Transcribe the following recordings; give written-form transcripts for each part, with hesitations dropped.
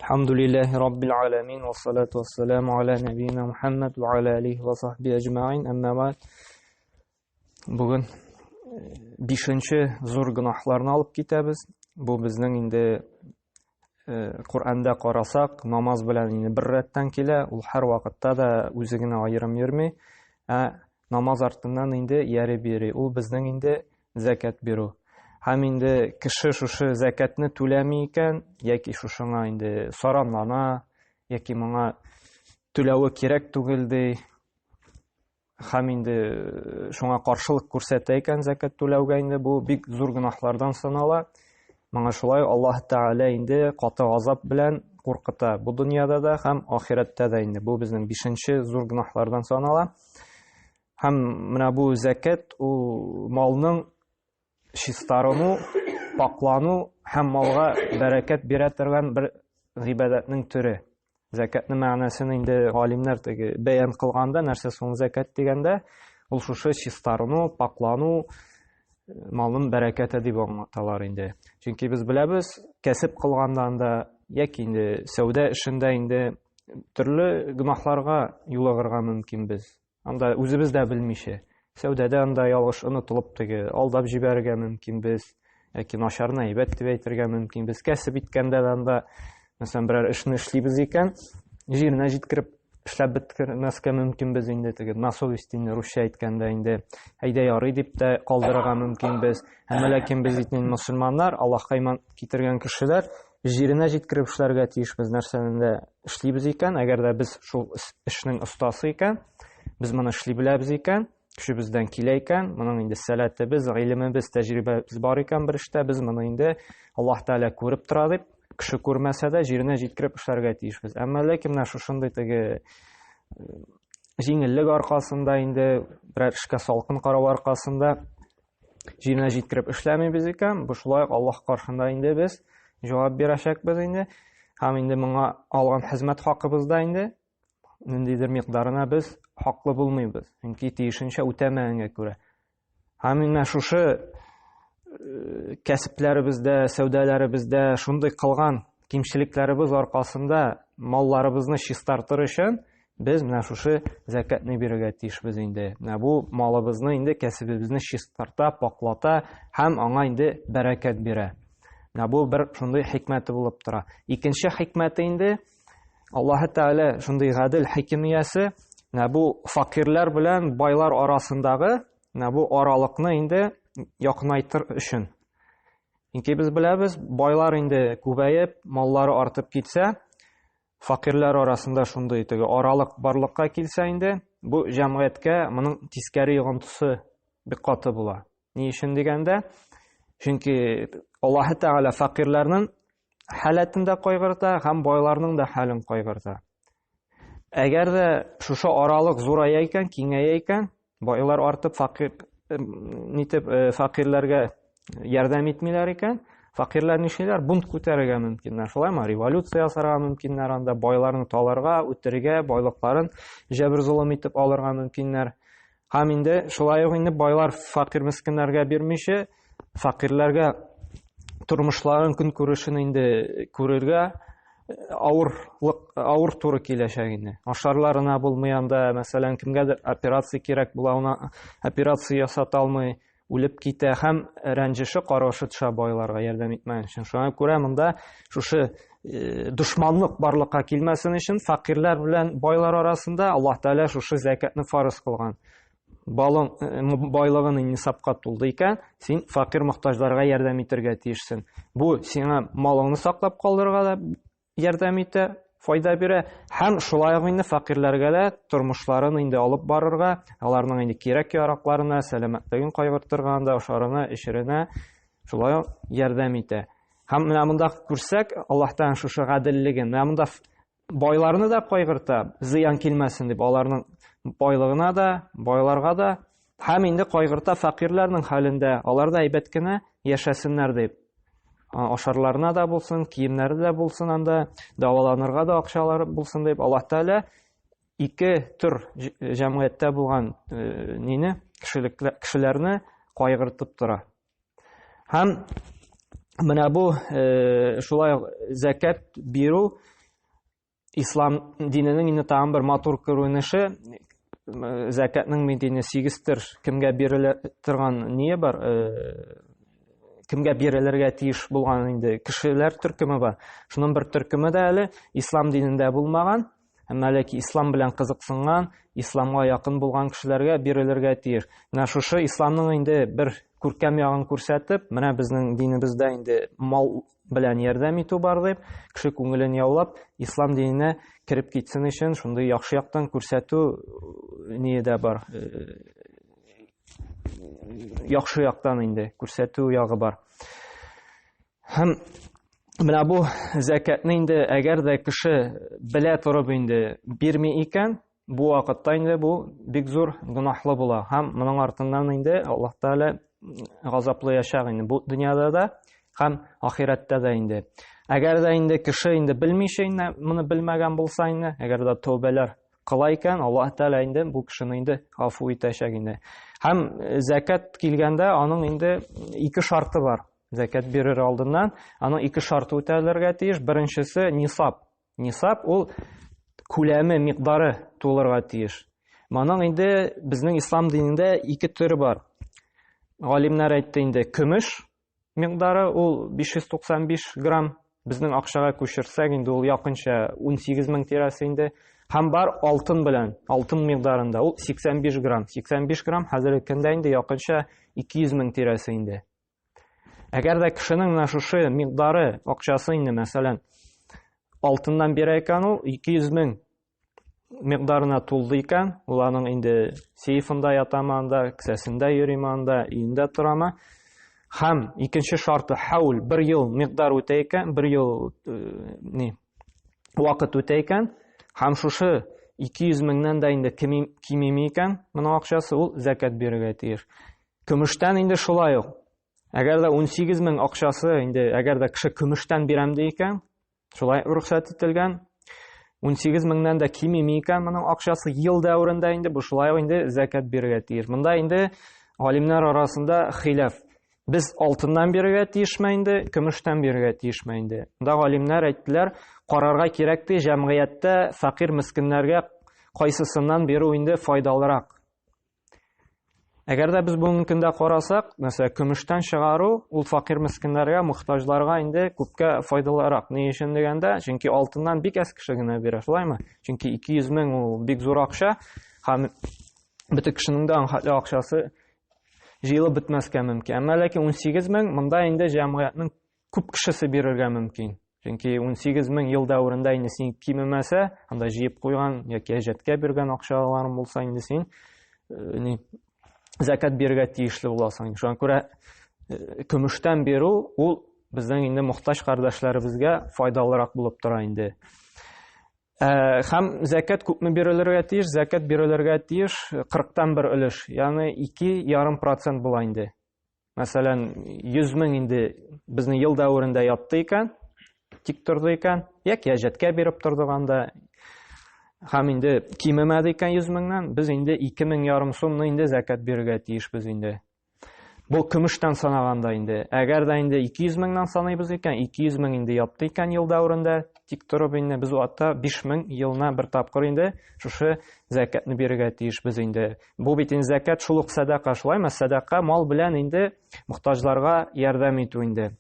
Alhamdulillahi Rabbil alamin ve salatu ve selamu ala nebiyina Muhammed ve ala alihi ve sahbihi ecma'in. Amma ba'd. Bugün 5-нче зур гынахларны алып китәбез. Бу безнең инде Кур'анда карасак, намаз белән инде бер рәттән килә, ул һәр вакытта да үзе генә аерым йөрми. Намаз артыннан инде яри бери. Ул безнең инде закат бирү. Һәм инде кеше шушы закатны түләми икән, яки шушыңа инде саранлана, яки моңа түләве кирәк түгел ди. Һәм инде шуңа каршылык күрсәтә икән закат түләүгә, инде бу бик зур гынахлардан санала. Моңа шулай Аллаһ Тәгалә инде каты газап белән куркыта. Бу дөньяда да һәм ахирәттә дә инде. Бу безнең 5-нче зур гынахлардан санала. Һәм менә бу закат ул малның чистарыну, паклану һәм малга бәрәкәт бирә торган бер гыйбадәтнең төре. Закатның мәгънәсен инде галимнәр бәян кылганда, нәрсә соң закат дигәндә, ул шушы чистарыну, паклану, малның бәрәкәте дип аңлаталар инде. Чөнки без беләбез, кәсеп кылгандан да, яки инде сәүдә эшендә инде төрле гынахларга юлыгырга мөмкин без. Анда үзебез дә белмичә. Сәүдәдә анда ялгыш онытылып алдап җибәрергә мөмкин без, яки начарны әйбәт дип әйтергә мөмкин без. Кәсеп иткәндә анда, мәсәлән, берәр эшне эшлибез икән, җиренә җиткереп эшләп беткермәскә мөмкин без инде, насовестин русча әйткәндә инде әйдә ярый дип тә калдырырга мөмкин без. Һәм ләкин без итнең мөселманнар, Аллаһка иман китергән кешеләр җиренә җиткереп эшләргә тиешбез. Нәрсәне дә эшлибез икән, әгәр дә без шул эшнең остасы икән, без моны эшли беләбез икән, кеше бездән килә икән, моның инде сәләтебез, гыйлемебез, тәҗрибәбез бар икән бер эштә, без моны инде Аллаһ Тәгалә күреп тора дип, кеше күрмәсә дә җиренә җиткереп эшләргә тиешбез. Әмма ләкин менә шушындый җиңеллек аркасында инде, берәр эшкә салкын карау аркасында җиренә җиткереп эшләмибез икән, бу шулай Аллаһ каршында инде без җавап бирәчәкбез инде. Һәм инде моңа алган хезмәт хакыбызда инде ниндидер микъдарына без хаклы булмыйбыз. Чөнки тиешенчә үтәмәгәнгә күрә. Һәм менә шушы кәсепләребездә, сәүдәләребездә шундый кылган кимчелекләребез аркасында малларыбызны чистартыр өчен без менә шушы закатны бирергә тиешбез инде. Менә бу малыбызны инде, кәсебебезне чистарта, паклата һәм аңа инде бәрәкәт бирә. Менә бу бер шундый хикмәте булып тора. Икенче хикмәте инде Аллаһ Тәгалә шундый гадел хикимиясе, бу факирлар белән байлар арасындагы бу аралыкны инде якынайтыр өчен. Чөнки без беләбез, байлар инде күбәеп, маллары артып китсә, факирлар арасында шундый аралык барлыкка килсә инде, бу җәмгыятькә моның тискәре йогынтысы бик каты була. Ни өчен дигәндә, чөнки Аллаһ Тәгалә факирларның хәләтен дә кайгырта, һәм байларның да хәлен кайгырта. Әгәр дә шушы аралык зурая икән, киңәя икән, байлар артып факирларга ярдәм итмиләр икән, факирлар нишлиләр? Бунт күтәрергә мөмкиннәр. Шулаймы? Революция ясарга мөмкиннәр, анда байларны таларга, үтерергә, байлыкларын җәбер зулым итеп алырга мөмкиннәр. Һәм инде шулай ук инде байлар факир мискиннәргә бирмичә, факирларга тормышларын, көн күрешен инде күрергә авыр туры киләчәк инде. Ашарларына булмый анда, мәсәлән, кемгәдер операция кирәк була, уна операция ясата алмый, үлеп китә, һәм рәнҗеше, карашы төшә байларга ярдәм итмәгән өчен. Шуңа күрә монда шушы дошманлык барлыкка килмәсен өчен факирлар белән байлар арасында Аллаһ Тәгалә шушы закатны фарыз кылган. Байлыгын нисапка тулды икән, син факир мохтаҗларга ярдәм итәргә тиешсең. Бу сиңа малыңны саклап калдырырга да ярдәм итә, файда бирә, һәм шулай ук инде факирларга да тормышларын инде алып барырга, аларның инде кирәк-яракларына, сәламәтлеген кайгыртырга, ашарына, эшеренә шулай ук ярдәм итә. Һәм менә монда күрсәк, Аллаһтан шушы гаделлеген, менә монда байларны да кайгырта, зыян килмәсен дип, аларның байлыгына да, байларга да, һәм инде кайгырта факирларның хәлендә, алар да әйбәт кенә яшәсеннәр дип. Ашарларына да булсын, киемнәре дә булсын, анда даваланырга да акчалары булсын дип, Аллаһ Тәгалә ике төр җәмгыятьтә булган кешеләрне кайгыртып тора. Һәм Менә бу шулай зәкат бирү ислам диненең инде тагын бер матур күренеше. Зәкатның мендине 8 кемгә бирелә торган ние бар, кемгә бирелергә тиеш булган инде кешеләр төркеме бар. Шуның бер төркеме дә әле ислам динендә булмаган, әмма ләкин ислам белән кызыксынган, исламга якын булган кешеләргә бирелергә тиеш. Менә шушы исламның инде бер күркәм ягын күрсәтеп, менә безнең динебездә инде мал белән ярдәм итү бар дип, кеше күңелен яулап, ислам диненә кирип китсен өчен шундый яхшы яктан күрсәтү ниедә бар. Яхшы яктан инде күрсәтү ягы бар. Һәм менә бу зәкатны инде әгәр дә кеше белә торып инде бирми икән, бу вакытта инде бу бик зур гөнаһлы була. Һәм моның артыннан инде Аллаһ Тәгалә газаплы яшәг инде бу дөньяда да һәм ахирәттә дә инде. Әгәр дә инде кеше инде белмичә инде моны белмәгән булса инде, әгәр дә тәүбәләр кыла икән, Аллаһ Тәгалә инде бу кешене инде гафу итәчәк инде. Һәм зәкат килгәндә аның инде 2 шарты бар. Зәкат бирер алдыннан аның 2 шарты үтәлергә тиеш. Беренчесе нисаб. Нисаб ул күләме, микъдары тулырга тиеш. Моның инде безнең ислам динендә 2 төре бар. Галимнәр әйтте инде көмеш микъдары ул 595 грамм. Безнең акчага күчерсәк инде ул якынча 18 мең тирәсе инде. Һәм бар алтын белән, алтын микъдарында ул 85 грамм. 85 грамм хәзерге көндә инде якынча 200 мең тирәсе инде. Әгәр дә кешенең менә шушы микъдары акчасы инде, мәсәлән, алтыннан бирә икән, ул 200 мең микъдарына тулды икән, ул аның инде сейфында ятамы анда, кесәсендә йөриме анда, өендә торамы. Һәм икенче шарты хаул, 1 ел микъдар үтә икән, 1 ел вакыт үтә икән, һәм шушы 200 меңнән дә инде кимими икән, моның акчасы ул зәкат бирергә тиеш. Көмештән инде шулай ук. Әгәр дә 18 мең акчасы инде, әгәр дә кеше көмештән бирәм ди икән, шулай рөхсәт ителгән. 18 меңнән дә кимими икән, моның акчасы ел дәврендә инде бу шулай инде зәкат бирергә тиеш. Монда инде галимнәр арасында хилаф. Без алтыннан бирергә тиешме инде, көмештән бирергә тиешме инде. Монда галимнәр әйттеләр, карарга кирәк ди җәмгыятьтә фақир мискиннәргә кайсысыннан бирү инде файдалырак. Әгәр дә без бүгенге көндә карасак, мәсәлән, көмештән чыгару ул фақир мискиннәргә, мохтаҗларга инде күпкә файдалырак. Ни өчен дигәндә, чөнки алтыннан бик әз кеше генә бирә, шулаймы? Чөнки 200 мең ул бик зур акча, һәм бөтен кешенең дә хәтле акчасы җыелып бетмәскә мөмкин. Әмма ләкин 18 мең монда инде җәмгыятьнең күп кешесе бирергә мөмкин. Чөнки 18 мең ел дәврендә инде син кимемәсә, анда җыеп куйган яки әҗәткә биргән акчаларың булса инде син зәкат бирергә тиешле буласың. Шуңа күрә көмештән бирү ул безнең инде мохтаҗ кардәшләребезгә файдалырак булып тора инде. Һәм зәкат күпме бирелергә тиеш? Зәкат бирелергә тиеш 40тан 1 өлеш, ягъни 2,5% була инде. Мәсәлән, 100 мең инде безнең ел дәврендә ятты икән, тик торды икән, яки әҗәткә биреп тордыганда, һәм инде кимемәде икән 100 меңнән, без инде 2,5 сумны инде зәкат бирергә тиешбез инде. Бу көмештән санаганда инде. Әгәр дә инде 200 меңнән саныйбыз икән, 200 мең инде ятты икән ел дәврендә, тик торып инде без вакытта 5 мең елына бер тапкыр инде шушы зәкатны бирергә тиешбез инде. Бу бит инде зәкат шул ук садака, шулаймы? Садака мал белән инде мохтаҗларга ярдәм итү инде.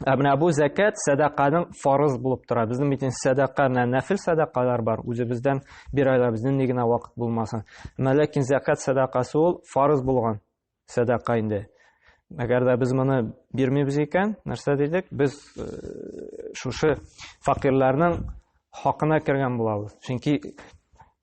Менә бу зәкат садаканың фарыз булып тора. Безнең бит садака, нәфил садакалар бар. Үзебездән бирәләр, безнең ни генә вакыт булмасын. Ләкин зәкат садакасы ул фарыз булган садака инде. Әгәр дә без моны бирмибез икән, нәрсә дидек? Без шушы фақирларның хакына кергән булабыз. Чөнки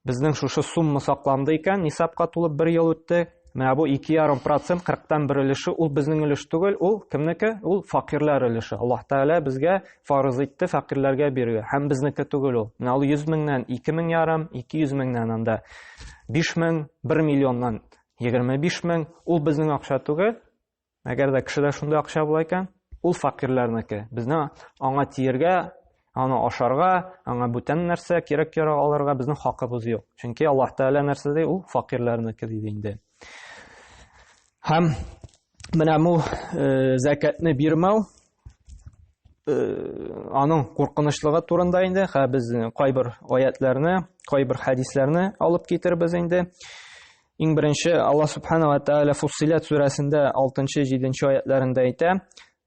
безнең шушы сумма сакланды икән, нисапка тулып 1 ел үтте. Менә бу 2,5%, 40тан 1 өлеше, ул безнең өлеш түгел, ул кемнеке? Ул фақирлар өлеше. Аллаһ Тәгалә безгә фарыз итте фақирларга бирергә. Һәм безнеке түгел ул. Менә ул 100 меңнән 2,5, 200 меңнән анда 5 мең, 1 миллионнан 25 мең, ул безнең акча түгел. Әгәр дә кешедә шундый акча була икән, ул фақирларныкы. Безнең аңа тиергә, аны ашарга, аңа бүтән нәрсә кирәк-ярак алырга безнең хакыбыз юк. Чөнки Аллаһ Тәгалә нәрсә ди? Ул фақирларныкы диде инде. Һәм менә бу зәкатны бирмәү аның куркынычлыгы турында инде без кайбер аятларны, кайбер хадисларны алып китербез инде. Иң беренче Аллаһ Субхана ва Тааля Фуссилат сүрәсендә 6-7 аятларында әйтә: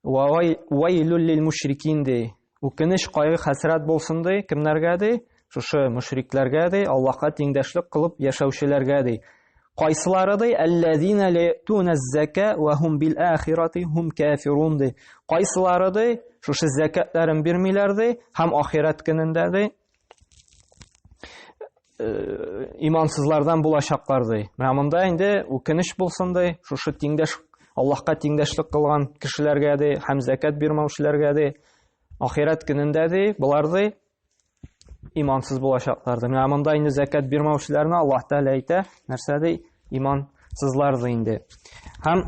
"Вайлул лил мушрикин" ди. Үкенеч, кайгы, хәсрәт булсын ди кемнәргә ди? Шушы мушрикләргә ди, Аллаһка тиңдәшлек кылып яшәүчеләргә ди. Кайсылары ди? Аллазина ла туназ-зака ва хум бил ахирати хум кафирун ди. Кайсылары ди? Шушы закатларын бирмиләр ди, һәм ахират көнендә ди имансызлардан булачаклар ди. Менә монда инде үкенеч булсын ди, шушы тиңдәш Аллаһка тиңдәшлек кылган кешеләргә ди, һәм закат бирмәүчеләргә ди, ахират көнендә ди, булар ди имансыз булачаклар ди. Менә монда инде закат бирмәүчеләрне Аллаһ Тәгалә әйтә, нәрсә ди? Имансызлар ди инде. Һәм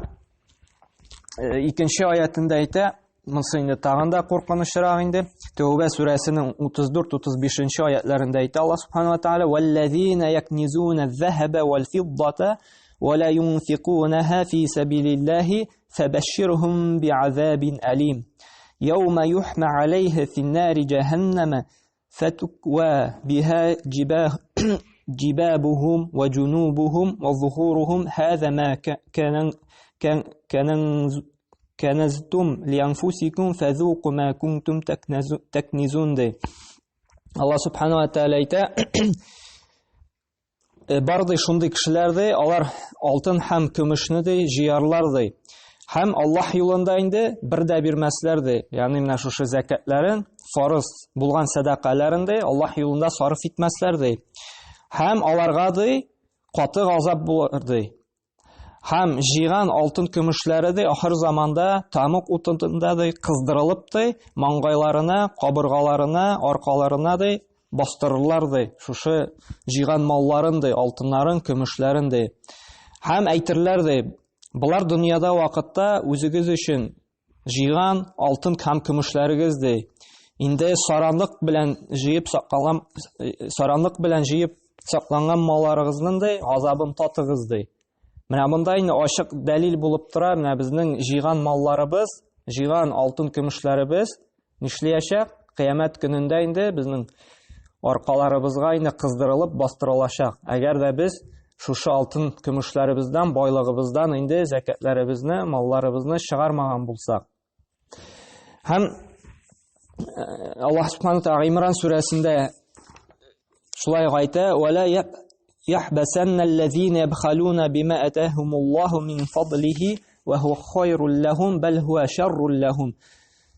икенче аятында әйтә, монысы инде тагын да куркынычрак инде. Тәүбә сүрәсенең 34-35 аятларында әйтә Аллаһ Субхана ва Тааля: "Валлазина якнизуна az-заһаба вал-фиддата ва ла юнфикунаха фи сабилиллахи фабашширхум би'азабин алим. Яума юхма алейха фин-нари джаханнама فتكوى بها جبابهم وجنوبهم وظهورهم هذا ما كنزتم لأنفسكم فذوقوا ما كنتم تكنزون دي. Allah Subhanahu wa Ta'ala әйтә: "Барды шундый кешеләр ди, алар алтын һәм көмешне ди җыярлар ди. Һәм Аллаһ юлында инде бер дә бирмәсләр ди. Ягъни менә шушы закатларын, фарыз булган садакаларын ди Аллаһ юлында сарыф итмәсләр ди. Һәм аларга ди каты газап булыр ди. Һәм җыйган алтын көмешләре ди ахыр заманда тамык утында ди кыздырылып ди, маңгайларына, кабыргаларына, аркаларына ди бастырырлар ди. Шушы җыйган малларын ди, алтыннарын, көмешләрен ди. Һәм әйтерләр ди: Булар дөньяда вакытта үзегез өчен җыйган алтын һәм көмешләрегез ди. Инде саранлык белән җыеп сакланган малларыгызның ди газабын татыгыз ди." Менә монда инде ачык дәлил булып тора, менә безнең җыйган малларыбыз, җыйган алтын көмешләребез нишләячәк? Кыямәт көнендә инде безнең аркаларыбызга инде кыздырылып бастырылачак. Әгәр дә без шушы алтын көмешләребездән, байлыгыбыздан инде закатларыбызны, малларыбызны чыгармаган булсак. Һәм Аллаһ Субхана ва Тааля Имран сүрәсендә шулай әйтә: "Ва ла яхбасанна аллазина ябхалуна бима атахумуллаху мин фадлихи ва хува хайрул лахум бал хува шаррул лахум.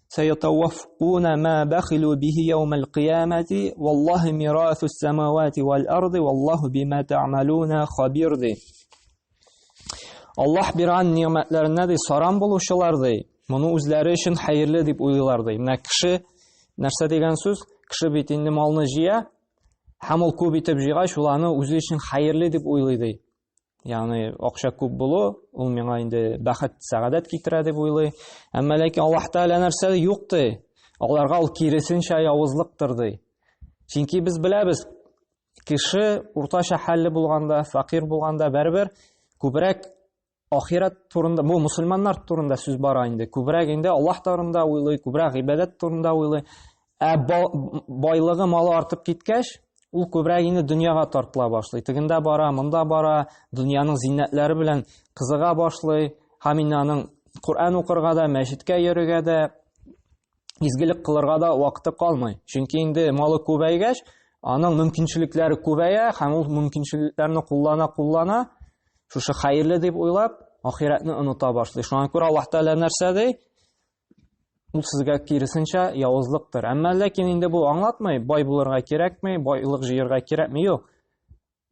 Sayatawafuna ma bakhilu bihi yawmal qiyamati wallahu mirathus samawati wal ardi wallahu bima ta'maluna khabir." ди. Аллаһ биргән ниъмәтләренә ди саран булучылар ди. Моны үзләре өчен хәерле дип уйлыйлар ди. Менә кеше нәрсә дигән сүз? Кеше бит инде малны җыя, һәм ул күп итеп җыйгач, ул аны үзе өчен хәерле дип уйлый ди. Ягъни акча күп булу, ул миңа инде бәхет, сәгадәт китерә дип уйлый. Әмма ләкин Аллаһ Тәгалә нәрсә юк ди. Аларга ул киресенчә явызлыктыр ди. Чөнки без беләбез, кеше уртача хәлле булганда, факир булганда бәрбер күбрәк ахират турында, бу мусульманнар турында сүз бара инде. Күбрәк инде Аллаһ турында уйлый, күбрәк ибадат турында уйлый. Байлыгы, малы артып киткәч, ул күбрәк инде дөньяга тартыла башлый. Тегендә бара, монда бара, дөньяның зиннәтләре белән кызыга башлый. Һәм аның Кур'ан укырга да, мәчеткә йөрергә дә, изгелек кылырга да вакыты калмый. Чөнки инде малы күбәйгәч, аның мөмкинчелекләре күбәя, һәм ул мөмкинчелекләрне куллана, шушы хәерле дип уйлап, ахиратны оныта башлый. Шуңа күрә Аллаһ Тәгалә нәрсә ди? Ул сезгә киресенчә явызлыктыр. Әмма ләкин инде бу аңлатмый, бай булырга кирәкми, байлык җыярга кирәкми, юк.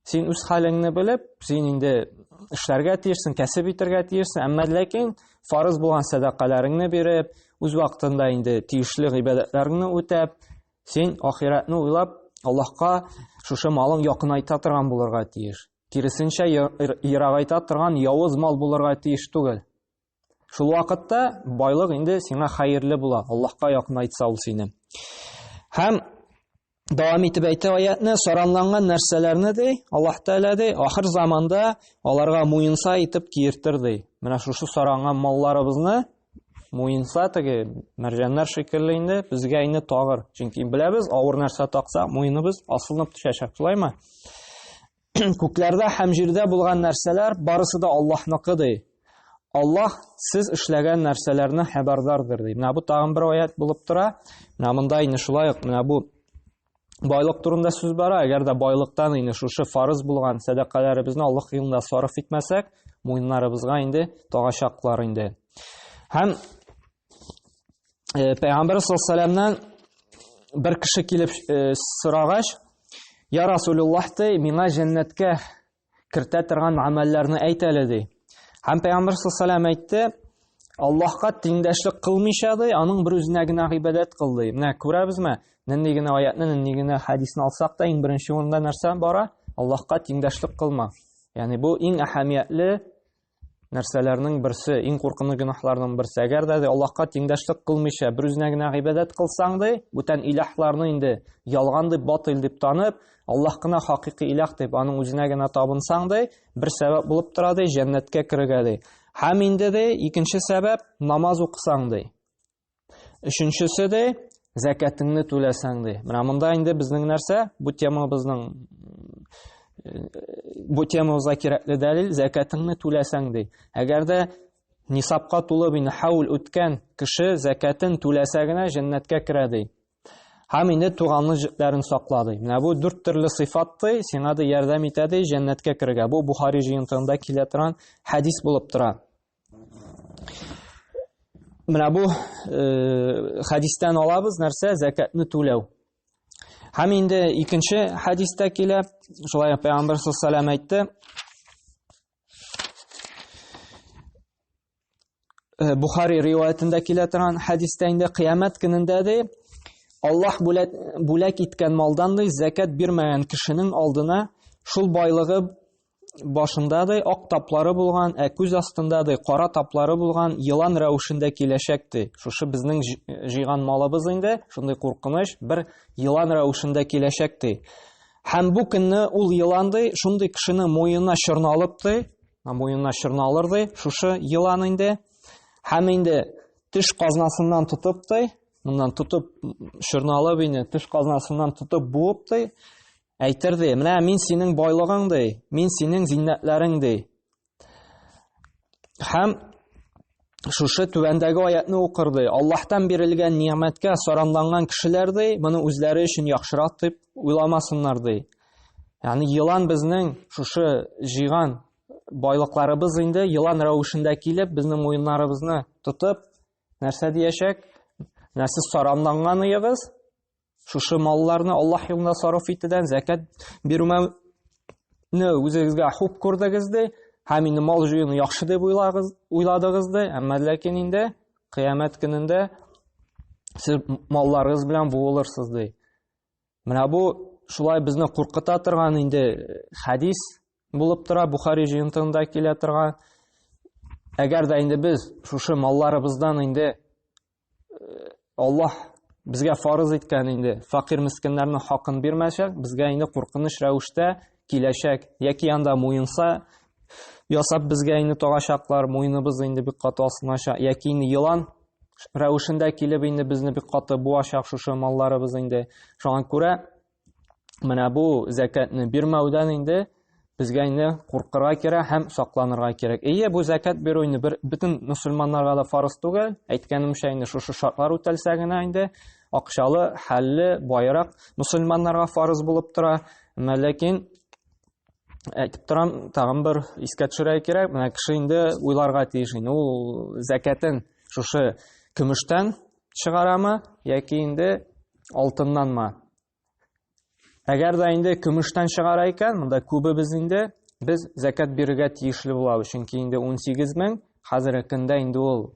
Син үз хәлеңне белеп, син инде эшләргә тиешсең, кәсеп итәргә тиешсең, әмма ләкин фарыз булган садакаларыңны биреп, үз вакытында инде тиешле гыйбадәтләреңне үтәп, син ахиратны уйлап, Аллаһка шушы малың якынайта торган булырга тиеш. Киресенчә ерагайта торган явыз мал булырга тиеш түгел. Шул вакытта байлык инде сиңа хәерле була, Аллаһка якынайтса ул сине. Һәм дәвам итеп әйтә аятны, саранланган нәрсәләрне ди, Аллаһ Тәгалә ди, ахыр заманда аларга муенса итеп киертер ди. Менә шушы саранган малларыбызны муенса теге мәрҗәннәр шикелле инде безгә инде тагыр. Чөнки беләбез, авыр нәрсә такса, муеныбыз асылынып төшәчәк, шулаймы? Күкләрдә һәм җирдә булган нәрсәләр барысы да Аллаһныкы ди. Аллаһ сез эшләгән нәрсәләрне хәбәрдардыр ди. Менә бу тагын бер аят булып тора. Менә монда инде шулай ук менә бу байлык турында сүз бара. Әгәр дә байлыктан инде шушы фарыз булган садакаларыбызны Аллаһ юлында сарыф итмәсәк, муеннарыбызга инде тагачаклар инде. Һәм Пәйгамбер саллаллаһу алейһи ва саллямнан бер кеше килеп сорагач, "Я Расулуллаһ, миңа җәннәткә кертә торган амәлләрне әйт әле" ди. Һәм Пәйгамбер саллаллаһу алейһи ва саллям әйтте, Аллаһка тиңдәшлек кылмыйча ди, аның бер үзенә генә гыйбадәт кыл ди. Менә күрәбезме? Нинди генә аятны, нинди генә хадисны алсак та, иң беренче урында нәрсә бара? Аллаһка тиңдәшлек кылма. Ягъни бу иң әһәмиятле нәрсәләрнең берсе, иң куркыныч гөнаһларның берсе. Әгәр дә Аллаһка тиңдәшлек кылмыйча бер үзенә генә гыйбадәт кылсаң ди, бүтән илаһларны инде ялган дип, батыл дип танып, Аллаһ кына хакыйкый илаһ дип, аның үзенә генә табынсаң ди, бер сәбәп булып тора ди, җәннәткә кирергә ди. Һәм инде ди, икенче сәбәп намаз укысаң ди. Өченчесе ди, закатыңны түләсәң ди. Менә монда инде безнең нәрсә? Бу темабызга кирәкле дәлил закатыңны түләсәң ди. Әгәр дә нисапка тулып инде хаул үткән кеше закатын түләсә генә җәннәткә керә ди. Һәм инде туганлык җетләрен саклады. Менә бу 4 төрле сыйфат ди, сиңа да ярдәм итә ди җәннәткә керергә. Бу Бухари җыентыгында килә торган хадис булып тора. Менә бу хадистан алабыз нәрсә? Закатны түләү. Һәм инде икенче хадистә килә, шулай Пәйгамбер саллаллаһу алейһи ва саллям әйтте. Бухари риваятында килә торган хадистә инде кыямәт көнендә ди, Аллаһ бүләк иткән малдан ди, закат бирмәгән кешенең алдына шул байлыгы башында ди, ак таплары булган, күз астында ди, кара таплары булган йылан рәвешендә киләчәк ди. Шушы безнең җыйган малыбыз инде, шундый куркыныч бер йылан рәвешендә киләчәк ди. Һәм бу көнне ул йылан ди, шундый кешенең муенына чорналып ди, муенына чорналыр ди, шушы йылан инде. Һәм инде теш казнасыннан тотып ди, моннан тотып чорналып инде теш казнасыннан тотып буып ди, әйтер ди, менә мин синең байлыгың ди, мин синең зиннәтләрең ди. Һәм шушы түбәндәге аятны укыр ди. Аллаһтан бирелгән ниъмәткә саранланган кешеләр ди, моны үзләре өчен яхшырак дип уйламасыннар ди. Ягъни йылан безнең шушы җыйган байлыкларыбыз инде йылан рәвешендә килеп, безнең муеннарыбызны тотып, нәрсә диячәк? Нәрсә саранланган ыегыз? Шушы малларны Аллаһ юлында сарыф итүдән, закат бирүне үзегезгә хуп күрдегез ди, һәм инде мал җыюны яхшы дип уйладыгыз ди, әмма ләкин инде кыямәт көнендә сез малларыгыз белән буылырсыз ди. Менә бу шулай безне куркыта торган инде хадис булып тора, Бухари җыентыгында килә торган. Әгәр дә инде без шушы малларыбыздан инде Аллаһ безгә фарыз иткән инде факир мискиннәрнең хакын бирмәсәк, безгә инде куркыныч рәвештә киләчәк, яки янда муенса ясап безгә инде тагачаклар, муеныбыз инде бик каты асылачак, яки инде йылан рәвешендә килеп инде безне бик каты буачак шушы малларыбыз инде. Шуңа күрә менә бу закатны бирмәүдән инде безгә инде куркырга кирәк һәм сакланырга кирәк. Бу закат бирү инде бөтен мөселманнарга да фарыз түгел. Әйткәнемчә инде шушы шартлар үтәлсә генә инде акчалы, хәлле, байрак мөселманнарга фарыз булып тора. Ләкин әйтеп торам, тагын бер искә төшерә кирәк. Менә кеше инде уйларга тиеш инде. Ул закатын шушы көмештән чыгарамы, яки инде алтыннанмы? Әгәр дә инде көмештән чыгара икән, монда күбебез инде без закат бирергә тиешле булабыз. Чөнки инде 18 мең хәзерге көндә инде ул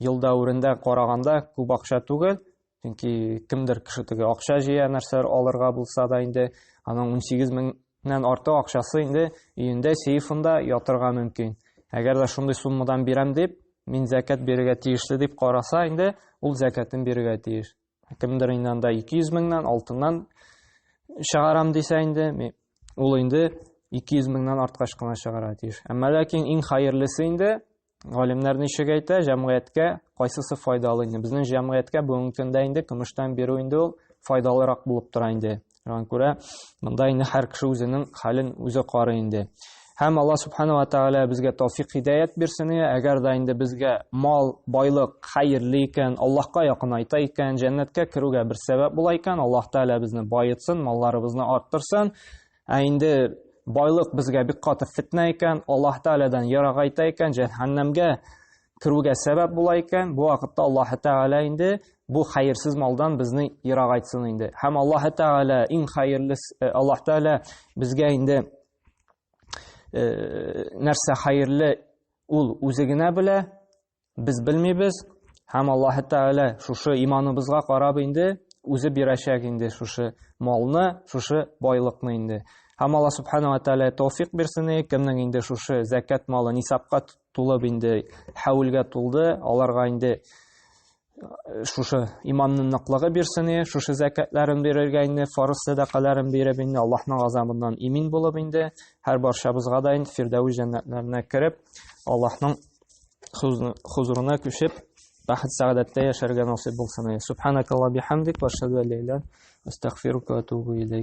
ел дәврендә караганда күп акча түгел. Чөнки кемдер кеше теге акча җыя нәрсәләр алырга булса да инде аның 18 меңнән артык акчасы инде өендә сейфында ятырга мөмкин. Әгәр дә шундый суммадан бирәм дип, мин закат бирергә тиешле дип караса, инде ул закатын бирергә тиеш. Кемдер инде 200 меңнән алтыннан чыгарам дисә инде, ул инде 200 меңнән арткач кына чыгара тиеш. Әмма ләкин иң хәерлесе инде галимнәр ничек әйтә, җәмгыятькә кайсысы файдалы инде? Безнең җәмгыятькә бүгенге көндә инде көмештән бирү инде ул файдалырак булып тора инде. Шуңа күрә монда инде һәр кеше үзенең хәлен үзе карый инде. Һәм Аллаһ Субханаһу ва Тааля безгә тауфик хидаят бирсен. Әгәр дә инде безгә мал, байлык хәерле икән, Аллаһка якынайта икән, җәннәткә керүгә бер сәбәп була икән, Аллаһ Тааля безне байытсын, малларыбызны арттырсын. Инде байлык безгә бик каты фитнә икән, Аллаһ Таалядан ярагайта икән, җәһәннәмгә керүгә сәбәп була икән, бу вакытта Аллаһ Тааля инде бу хәерсез малдан безне ярагайтсын инде. Һәм Аллаһ Тааля иң хәерле, Аллаһ Тааля безгә инде нәрсә хәерле ул үзе генә белә, без белмибез. Һәм Аллаһ Тааля шушы иманыбызга карап инде үзе бирәчәк инде шушы малны, шушы байлыкны инде. Һәм Аллаһ Субханаһу ва Тааля тауфик бирсен, кемнең инде шушы закат малы нисапка тулып инде хәвлгә тулды, аларга инде шушы иманның ныклыгы бирсен, шушы закатларын бирергә инде фарыз садакаларын биреп инде Аллаһның газабыннан имин булып инде һәр барчабызга да инде фирдәүс җәннәтләренә кереп Аллаһның хузурына күчеп бәхет сәгадәттә яшәргә насыйп булсын. Субханакалла бихамдик ва ашһаду ан ла илаха илля анта астагфирука ва атубу илейк.